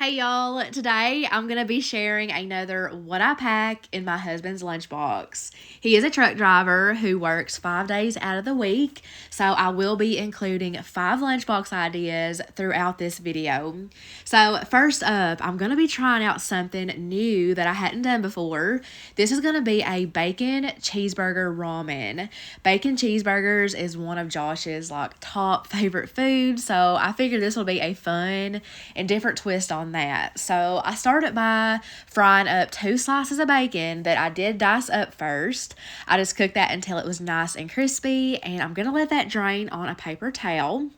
Hey y'all, today I'm going to be sharing another what I pack in my husband's lunchbox. He is a truck driver who works 5 days out of the week, so I will be including 5 lunchbox ideas throughout this video. So first up, I'm going to be trying out something new that I hadn't done before. This is going to be a bacon cheeseburger ramen. Bacon cheeseburgers is one of Josh's top favorite foods, so I figured this will be a fun and different twist on that. So I started by frying up 2 slices of bacon that I did dice up first. I just cooked that until it was nice and crispy, and I'm going to let that drain on a paper towel.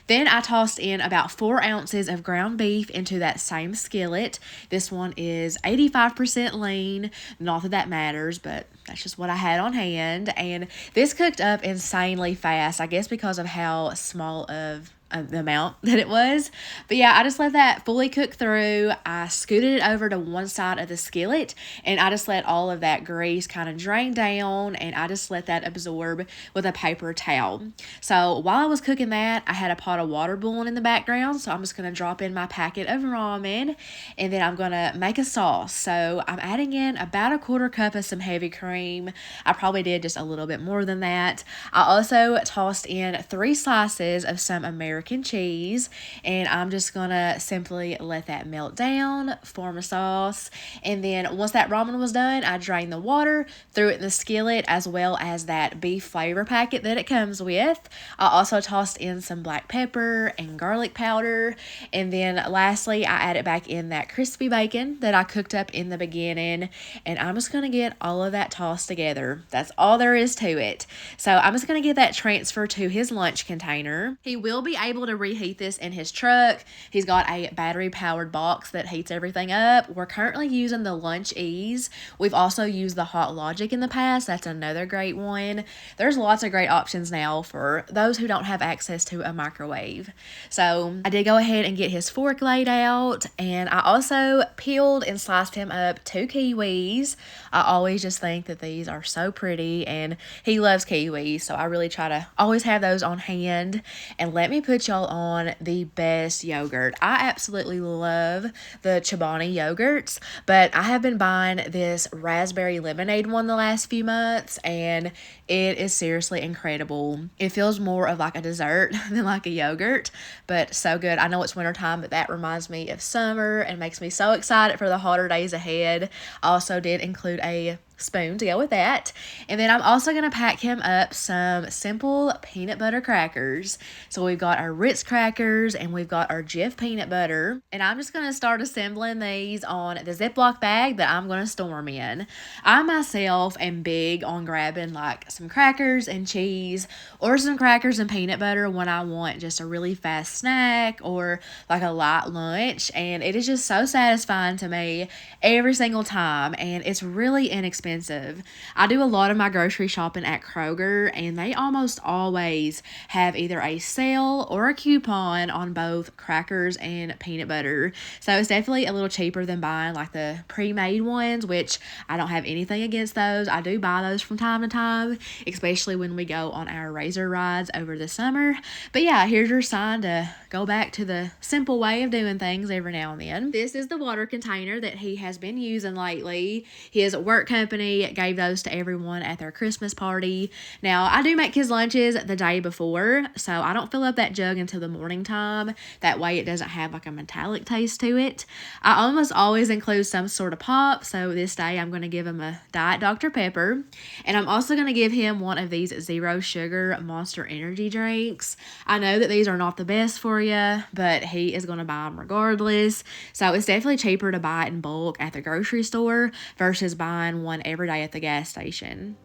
Then I tossed in about 4 ounces of ground beef into that same skillet. This one is 85% lean. Not that that matters, but that's just what I had on hand. And this cooked up insanely fast, I guess because of how small of the amount that it was. But yeah, I just let that fully cook through. I scooted it over to one side of the skillet, and I just let all of that grease kind of drain down, and I just let that absorb with a paper towel. So while I was cooking that, I had a pot of water boiling in the background, so I'm just going to drop in my packet of ramen, and then I'm going to make a sauce. So I'm adding in about a 1/4 cup of some heavy cream. I probably did just a little bit more than that. I also tossed in 3 slices of some American cheese, and I'm just gonna simply let that melt down, form a sauce, and then once that ramen was done, I drained the water, threw it in the skillet, as well as that beef flavor packet that it comes with. I also tossed in some black pepper and garlic powder, and then lastly I added back in that crispy bacon that I cooked up in the beginning, and I'm just gonna get all of that tossed together. That's all there is to it. So I'm just gonna get that transferred to his lunch container. He will be able to reheat this in his truck. He's got a battery powered box that heats everything up. We're currently using the LiQWYD. We've also used the Hot Logic in the past. That's another great one. There's lots of great options now for those who don't have access to a microwave. So I did go ahead and get his fork laid out, and I also peeled and sliced him up 2 kiwis. I always just think that these are so pretty, and he loves kiwis, so I really try to always have those on hand. And let me put y'all on the best yogurt. I absolutely love the Chobani yogurts, but I have been buying this raspberry lemonade one the last few months, and it is seriously incredible. It feels more of like a dessert than like a yogurt, but so good. I know it's wintertime, but that reminds me of summer and makes me so excited for the hotter days ahead. I also did include a spoon to go with that. And then I'm also going to pack him up some simple peanut butter crackers. So we've got our Ritz crackers and we've got our Jif peanut butter. And I'm just going to start assembling these on the Ziploc bag that I'm going to store them in. I myself am big on grabbing like some crackers and cheese or some crackers and peanut butter when I want just a really fast snack or like a light lunch. And it is just so satisfying to me every single time. And it's really inexpensive. I do a lot of my grocery shopping at Kroger, and they almost always have either a sale or a coupon on both crackers and peanut butter. So it's definitely a little cheaper than buying like the pre-made ones, which I don't have anything against those. I do buy those from time to time, especially when we go on our razor rides over the summer. But yeah, here's your sign to go back to the simple way of doing things every now and then. This is the water container that he has been using lately. His work company gave those to everyone at their Christmas party. Now, I do make his lunches the day before, so I don't fill up that jug until the morning time. That way it doesn't have like a metallic taste to it. I almost always include some sort of pop, so this day I'm going to give him a Diet Dr. Pepper, and I'm also going to give him one of these zero sugar Monster Energy drinks. I know that these are not the best for you, but he is going to buy them regardless, so it's definitely cheaper to buy it in bulk at the grocery store versus buying one every day at the gas station.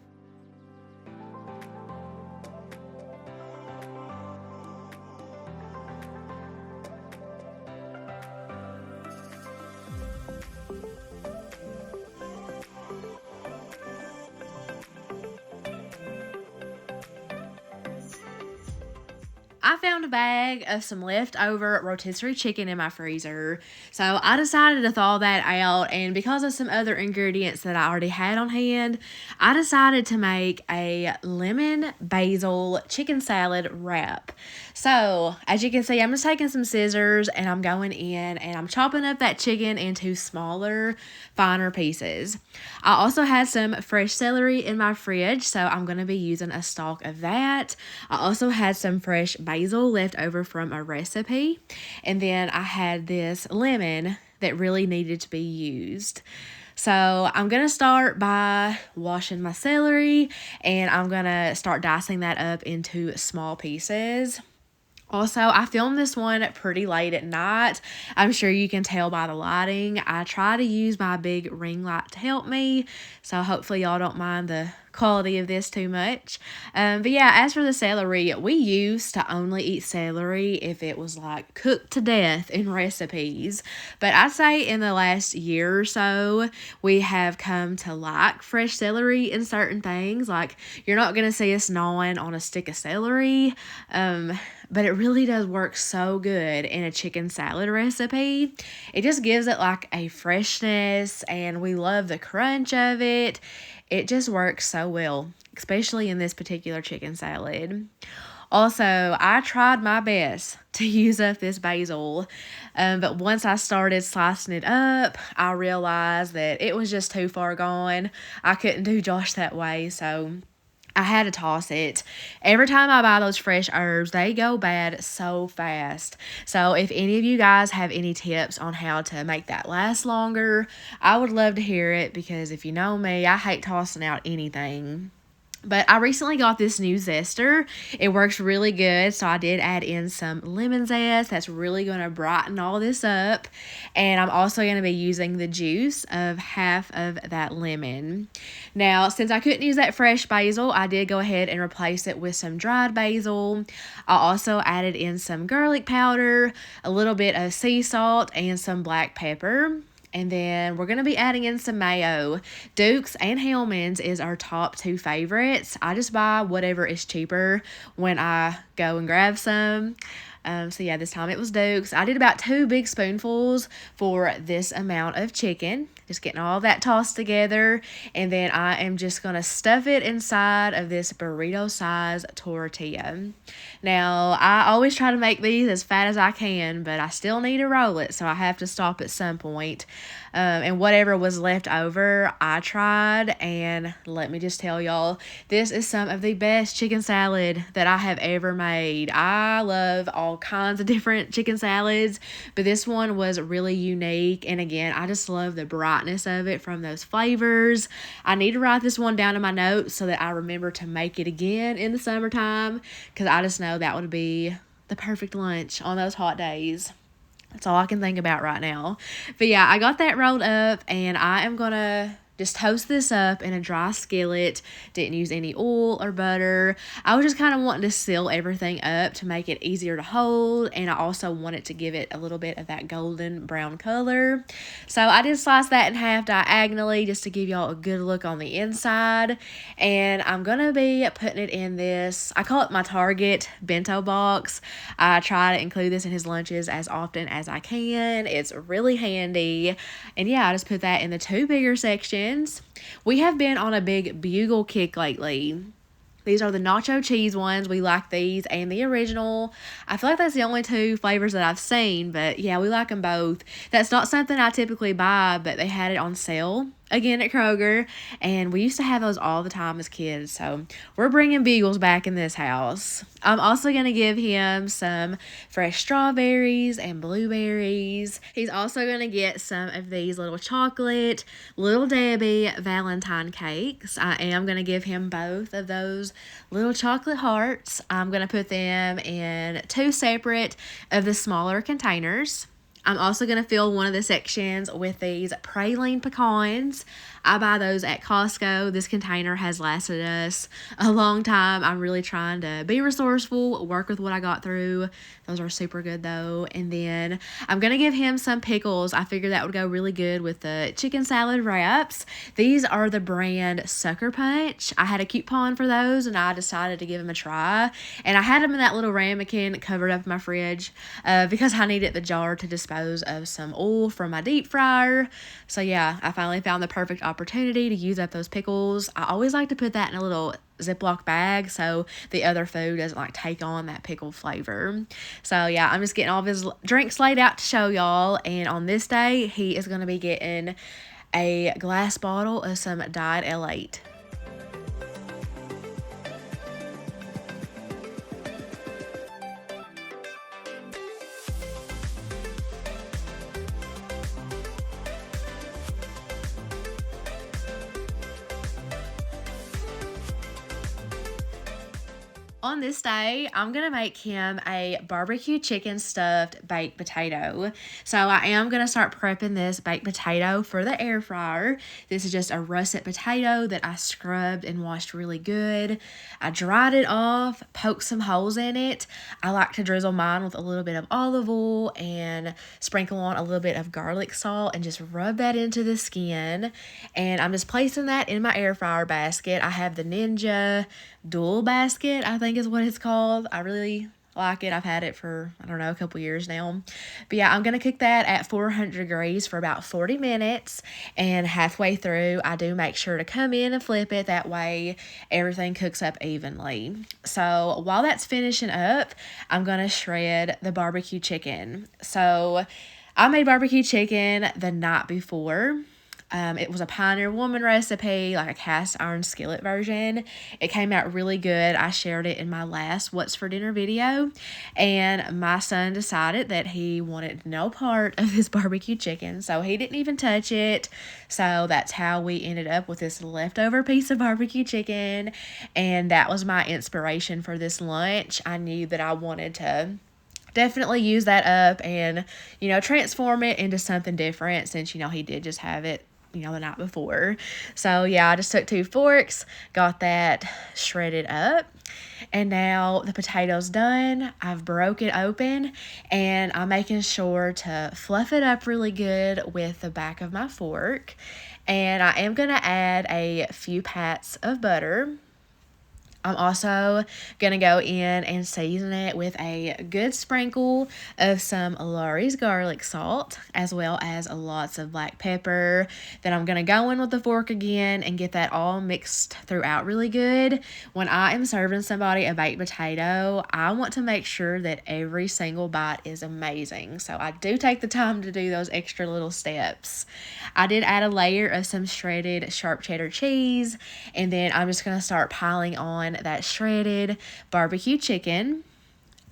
I found a bag of some leftover rotisserie chicken in my freezer, so I decided to thaw that out, and because of some other ingredients that I already had on hand, I decided to make a lemon basil chicken salad wrap. So, as you can see, I'm just taking some scissors and I'm going in and I'm chopping up that chicken into smaller, finer pieces. I also had some fresh celery in my fridge, so I'm going to be using a stalk of that. I also had some fresh basil left over from a recipe, and then I had this lemon that really needed to be used. So I'm going to start by washing my celery, and I'm going to start dicing that up into small pieces. Also, I filmed this one pretty late at night. I'm sure you can tell by the lighting. I try to use my big ring light to help me, so hopefully y'all don't mind the quality of this too much. But yeah, as for the celery, we used to only eat celery if it was like cooked to death in recipes. But I'd say in the last year or so, we have come to like fresh celery in certain things. Like, you're not going to see us gnawing on a stick of celery. But it really does work so good in a chicken salad recipe. It just gives it like a freshness, and we love the crunch of it. It just works so well, especially in this particular chicken salad. Also, I tried my best to use up this basil, but once I started slicing it up, I realized that it was just too far gone. I couldn't do Josh that way, so I had to toss it. Every time I buy those fresh herbs, they go bad so fast. So if any of you guys have any tips on how to make that last longer, I would love to hear it, because if you know me, I hate tossing out anything. But I recently got this new zester. It works really good, so I did add in some lemon zest. That's really going to brighten all this up. And I'm also going to be using the juice of half of that lemon. Now, since I couldn't use that fresh basil, I did go ahead and replace it with some dried basil. I also added in some garlic powder, a little bit of sea salt, and some black pepper. And then we're going to be adding in some mayo. Duke's and Hellman's is our top two favorites. I just buy whatever is cheaper when I go and grab some. So yeah, this time it was Duke's. I did about 2 big spoonfuls for this amount of chicken. Just getting all that tossed together. And then I am just going to stuff it inside of this burrito size tortilla. Now, I always try to make these as fat as I can, but I still need to roll it, so I have to stop at some point. And whatever was left over, I tried, and let me just tell y'all, this is some of the best chicken salad that I have ever made. I love all kinds of different chicken salads, but this one was really unique, and again, I just love the brightness of it from those flavors. I need to write this one down in my notes so that I remember to make it again in the summertime, because I just know that would be the perfect lunch on those hot days. That's all I can think about right now. But yeah, I got that rolled up, and I am going to just toast this up in a dry skillet. Didn't use any oil or butter. I was just kind of wanting to seal everything up to make it easier to hold, and I also wanted to give it a little bit of that golden brown color. So I did slice that in half diagonally just to give y'all a good look on the inside. And I'm going to be putting it in this, I call it my Target bento box. I try to include this in his lunches as often as I can. It's really handy. And yeah, I just put that in the 2 bigger sections. We have been on a big bugle kick lately. These are the nacho cheese ones. We like these and the original. I feel like that's the only 2 flavors that I've seen, but yeah, we like them both. That's not something I typically buy, but they had it on sale again at Kroger, and we used to have those all the time as kids, so we're bringing bugles back in this house. I'm also going to give him some fresh strawberries and blueberries. He's also going to get some of these little chocolate Little Debbie Valentine cakes. I am going to give him both of those little chocolate hearts. I'm going to put them in 2 separate of the smaller containers. I'm also going to fill one of the sections with these praline pecans. I buy those at Costco. This container has lasted us a long time. I'm really trying to be resourceful, work with what I got through. Those are super good though. And then I'm going to give him some pickles. I figured that would go really good with the chicken salad wraps. These are the brand Sucker Punch. I had a coupon for those, and I decided to give them a try. And I had them in that little ramekin covered up in my fridge because I needed the jar to dispose dispose of some oil from my deep fryer. So yeah, I finally found the perfect opportunity to use up those pickles. I always like to put that in a little Ziploc bag so the other food doesn't like take on that pickle flavor. So yeah, I'm just getting all of his drinks laid out to show y'all. And on this day, he is going to be getting a glass bottle of some Diet L8. On this day, I'm going to make him a barbecue chicken stuffed baked potato. So I am going to start prepping this baked potato for the air fryer. This is just a russet potato that I scrubbed and washed really good. I dried it off, poked some holes in it. I like to drizzle mine with a little bit of olive oil and sprinkle on a little bit of garlic salt and just rub that into the skin. And I'm just placing that in my air fryer basket. I have the Ninja Dual basket, I think is what it's called. I really like it. I've had it for, I don't know, a couple years now. But yeah, I'm going to cook that at 400 degrees for about 40 minutes. And halfway through, I do make sure to come in and flip it. That way, everything cooks up evenly. So while that's finishing up, I'm going to shred the barbecue chicken. So I made barbecue chicken the night before. It was a Pioneer Woman recipe, like a cast iron skillet version. It came out really good. I shared it in my last What's for Dinner video. And my son decided that he wanted no part of this barbecue chicken, so he didn't even touch it. So that's how we ended up with this leftover piece of barbecue chicken. And that was my inspiration for this lunch. I knew that I wanted to definitely use that up and, transform it into something different since, he did just have it the night before. So yeah, I just took 2 forks, got that shredded up, and now the potato's done. I've broke it open and I'm making sure to fluff it up really good with the back of my fork. And I am going to add a few pats of butter. I'm also going to go in and season it with a good sprinkle of some Lawry's garlic salt, as well as lots of black pepper. Then I'm going to go in with the fork again and get that all mixed throughout really good. When I am serving somebody a baked potato, I want to make sure that every single bite is amazing. So I do take the time to do those extra little steps. I did add a layer of some shredded sharp cheddar cheese, and then I'm just going to start piling on that shredded barbecue chicken.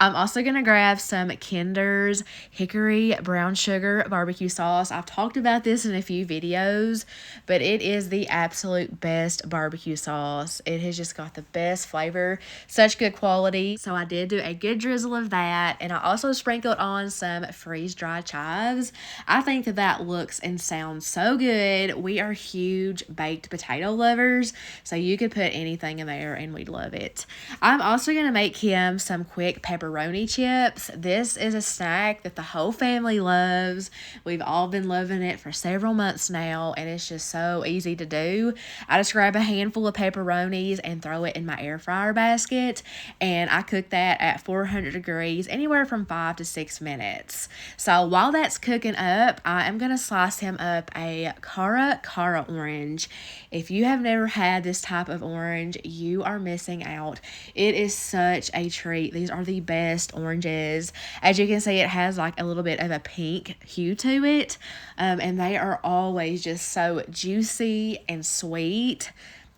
I'm also going to grab some Kinder's Hickory Brown Sugar Barbecue Sauce. I've talked about this in a few videos, but it is the absolute best barbecue sauce. It has just got the best flavor, such good quality. So I did do a good drizzle of that, and I also sprinkled on some freeze-dried chives. I think that looks and sounds so good. We are huge baked potato lovers, so you could put anything in there and we'd love it. I'm also going to make him some quick pepperoni chips. This is a snack that the whole family loves. We've all been loving it for several months now, and it's just so easy to do. I just grab a handful of pepperonis and throw it in my air fryer basket, and I cook that at 400 degrees, anywhere from 5 to 6 minutes. So while that's cooking up, I am going to slice him up a Cara orange. If you have never had this type of orange, you are missing out. It is such a treat. These are the best oranges. As you can see, it has like a little bit of a pink hue to it, and they are always just so juicy and sweet.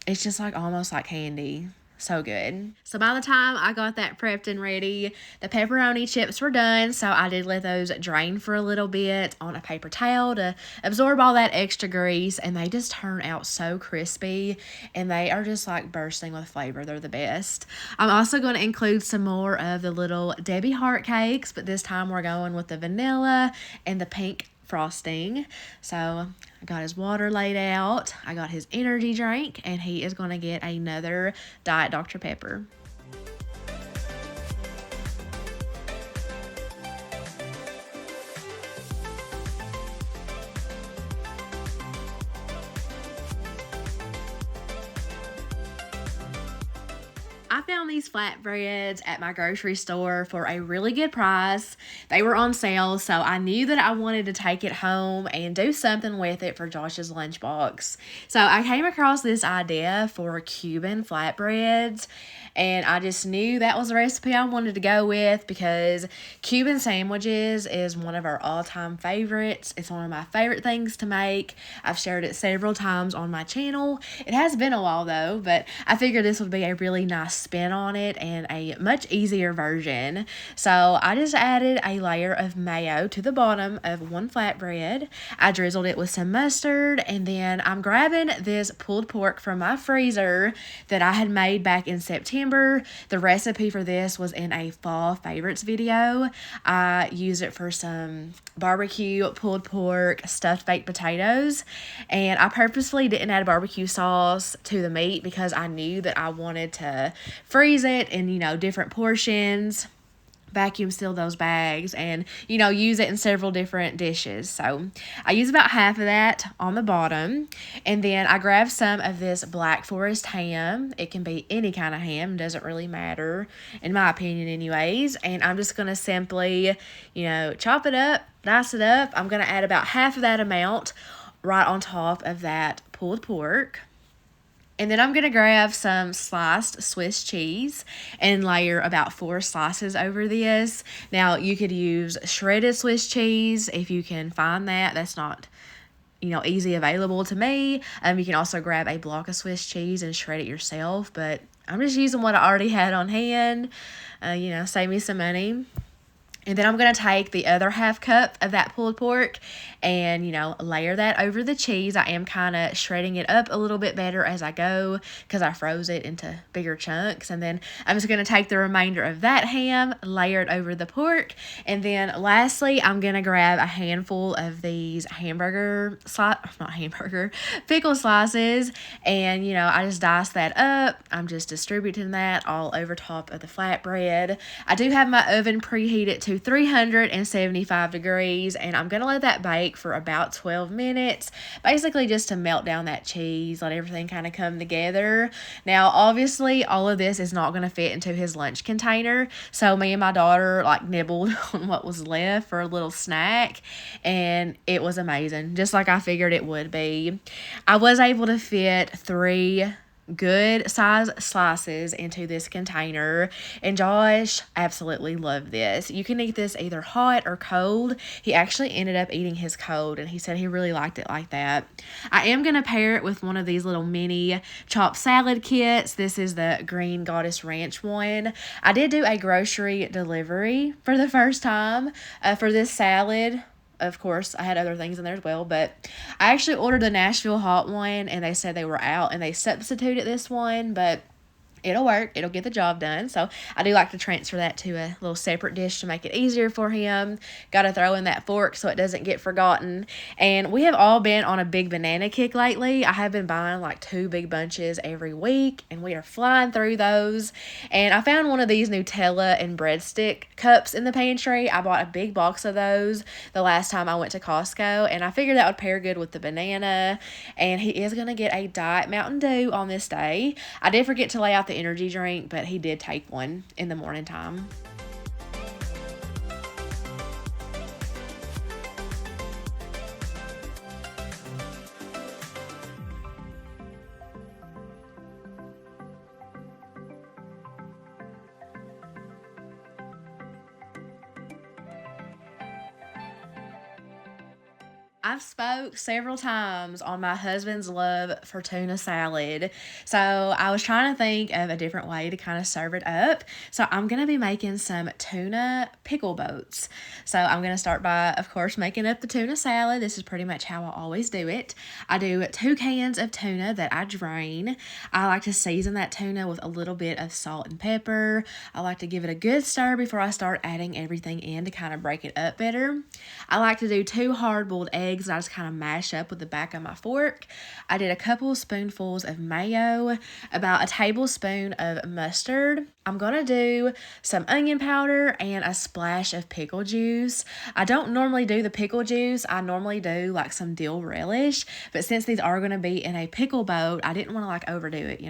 It's just like almost like candy. So good. So by the time I got that prepped and ready, the pepperoni chips were done. So I did let those drain for a little bit on a paper towel to absorb all that extra grease. And they just turn out so crispy. And they are just like bursting with flavor. They're the best. I'm also going to include some more of the little Debbie Heart cakes. But this time we're going with the vanilla and the pink frosting. So I got his water laid out, I got his energy drink, and he is going to get another Diet Dr. Pepper. I found these flatbreads at my grocery store for a really good price. They were on sale, so I knew that I wanted to take it home and do something with it for Josh's lunchbox. So I came across this idea for Cuban flatbreads, and I just knew that was a recipe I wanted to go with because Cuban sandwiches is one of our all-time favorites. It's one of my favorite things to make. I've shared it several times on my channel. It has been a while though, but I figured this would be a really nice spin on it and a much easier version. So I just added a layer of mayo to the bottom of one flatbread. I drizzled it with some mustard, and then I'm grabbing this pulled pork from my freezer that I had made back in September. The recipe for this was in a fall favorites video. I used it for some barbecue pulled pork stuffed baked potatoes, and I purposefully didn't add barbecue sauce to the meat because I knew that I wanted to freeze it in, different portions, vacuum seal those bags, and use it in several different dishes. So I use about half of that on the bottom, and then I grab some of this Black Forest ham. It can be any kind of ham, doesn't really matter in my opinion anyways, and I'm just going to simply chop it up, dice it up. I'm going to add about half of that amount right on top of that pulled pork. And then I'm going to grab some sliced Swiss cheese and layer about 4 slices over this. Now, you could use shredded Swiss cheese if you can find that. That's not, easy available to me. You can also grab a block of Swiss cheese and shred it yourself. But I'm just using what I already had on hand. Save me some money. And then I'm going to take the other half cup of that pulled pork and, layer that over the cheese. I am kind of shredding it up a little bit better as I go because I froze it into bigger chunks. And then I'm just going to take the remainder of that ham, layer it over the pork. And then lastly, I'm going to grab a handful of these pickle slices. And, I just dice that up. I'm just distributing that all over top of the flatbread. I do have my oven preheated to 375 degrees, and I'm going to let that bake for about 12 minutes, basically just to melt down that cheese, let everything kind of come together. Now, obviously, all of this is not going to fit into his lunch container, so me and my daughter nibbled on what was left for a little snack, and it was amazing, just like I figured it would be. I was able to fit 3 good size slices into this container, and Josh absolutely loved this. You can eat this either hot or cold. He actually ended up eating his cold, and he said he really liked it like that. I am going to pair it with one of these little mini chopped salad kits. This is the Green Goddess Ranch one. I did do a grocery delivery for the first time for this salad. Of course, I had other things in there as well, but I actually ordered the Nashville hot one, and they said they were out, and they substituted this one, but it'll work. It'll get the job done. So I do like to transfer that to a little separate dish to make it easier for him. Got to throw in that fork so it doesn't get forgotten. And we have all been on a big banana kick lately. I have been buying 2 big bunches every week, and we are flying through those. And I found one of these Nutella and breadstick cups in the pantry. I bought a big box of those the last time I went to Costco, and I figured that would pair good with the banana. And he is going to get a Diet Mountain Dew on this day. I did forget to lay out the energy drink, but he did take one in the morning time. I've spoke several times on my husband's love for tuna salad. So I was trying to think of a different way to kind of serve it up. So I'm going to be making some tuna pickle boats. So I'm going to start by, of course, making up the tuna salad. This is pretty much how I always do it. I do 2 cans of tuna that I drain. I like to season that tuna with a little bit of salt and pepper. I like to give it a good stir before I start adding everything in to kind of break it up better. I like to do 2 hard-boiled eggs that I just kind of mash up with the back of my fork. I did a couple spoonfuls of mayo, about a tablespoon of mustard. I'm going to do some onion powder and a splash of pickle juice. I don't normally do the pickle juice. I normally do some dill relish, but since these are going to be in a pickle boat, I didn't want to overdo it,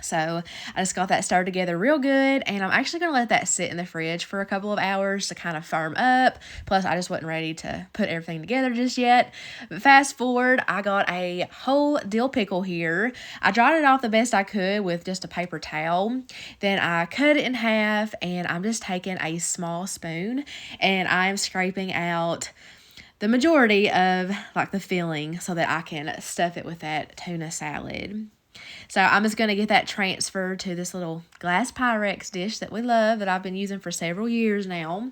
So I just got that stirred together real good, and I'm actually going to let that sit in the fridge for a couple of hours to kind of firm up. Plus, I just wasn't ready to put everything together just yet. But fast forward, I got a whole dill pickle here. I dried it off the best I could with just a paper towel. Then I cut it in half, and I'm just taking a small spoon, and I'm scraping out the majority of like the filling so that I can stuff it with that tuna salad. So I'm just going to get that transferred to this little glass Pyrex dish that we love that I've been using for several years now.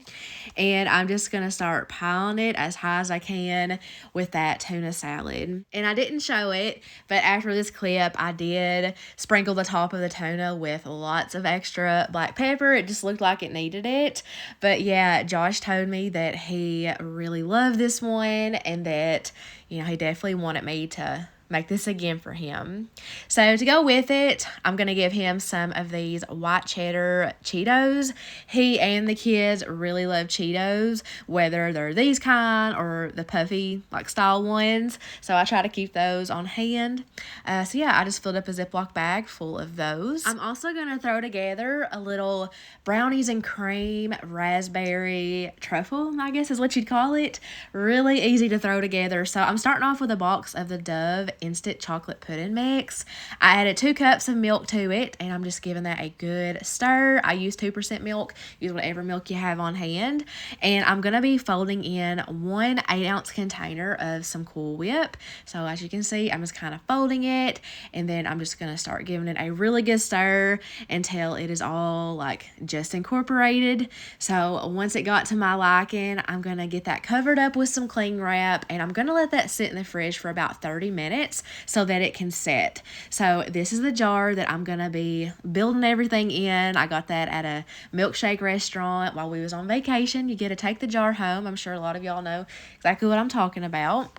And I'm just going to start piling it as high as I can with that tuna salad. And I didn't show it, but after this clip, I did sprinkle the top of the tuna with lots of extra black pepper. It just looked like it needed it. But yeah, Josh told me that he really loved this one and that, he definitely wanted me to make this again for him. So to go with it, I'm going to give him some of these white cheddar Cheetos. He and the kids really love Cheetos, whether they're these kind or the puffy like style ones. So I try to keep those on hand. So yeah, I just filled up a Ziploc bag full of those. I'm also going to throw together a little brownies and cream raspberry truffle, I guess is what you'd call it. Really easy to throw together. So I'm starting off with a box of the Dove instant chocolate pudding mix. I added 2 cups of milk to it, and I'm just giving that a good stir. I use 2% milk. Use whatever milk you have on hand. And I'm going to be folding in 1 8-ounce container of some Cool Whip. So as you can see, I'm just kind of folding it, and then I'm just going to start giving it a really good stir until it is all like just incorporated. So once it got to my liking, I'm going to get that covered up with some cling wrap, and I'm going to let that sit in the fridge for about 30 minutes so that it can set. So this is the jar that I'm going to be building everything in. I got that at a milkshake restaurant while we was on vacation. You get to take the jar home. I'm sure a lot of y'all know exactly what I'm talking about.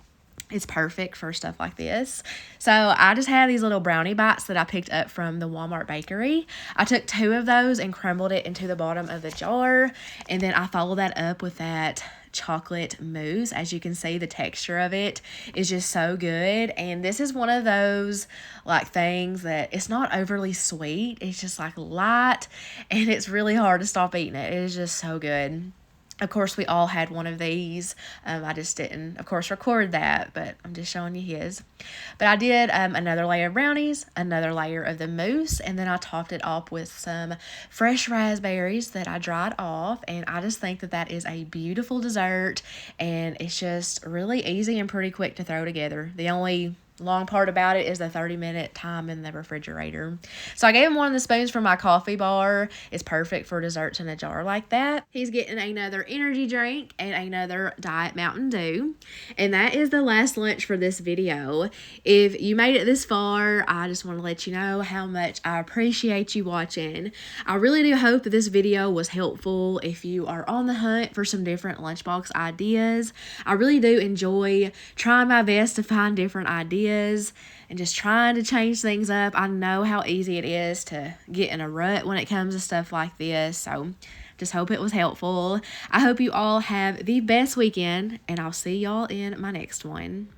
It's perfect for stuff like this. So I just had these little brownie bites that I picked up from the Walmart bakery. I took 2 of those and crumbled it into the bottom of the jar. And then I followed that up with that chocolate mousse. As you can see, the texture of it is just so good. And this is one of those like things that it's not overly sweet. It's just like light, and it's really hard to stop eating it. It is just so good. Of course, we all had one of these. I just didn't, of course, record that, but I'm just showing you his. But I did another layer of brownies, another layer of the mousse, and then I topped it up with some fresh raspberries that I dried off. And I just think that that is a beautiful dessert, and it's just really easy and pretty quick to throw together. The only long part about it is the 30-minute time in the refrigerator. So I gave him one of the spoons from my coffee bar. It's perfect for desserts in a jar like that. He's getting another energy drink and another Diet Mountain Dew. And that is the last lunch for this video. If you made it this far, I just want to let you know how much I appreciate you watching. I really do hope that this video was helpful if you are on the hunt for some different lunchbox ideas. I really do enjoy trying my best to find different ideas and just trying to change things up. I know how easy it is to get in a rut when it comes to stuff like this, so just hope it was helpful. I hope you all have the best weekend, and I'll see y'all in my next one.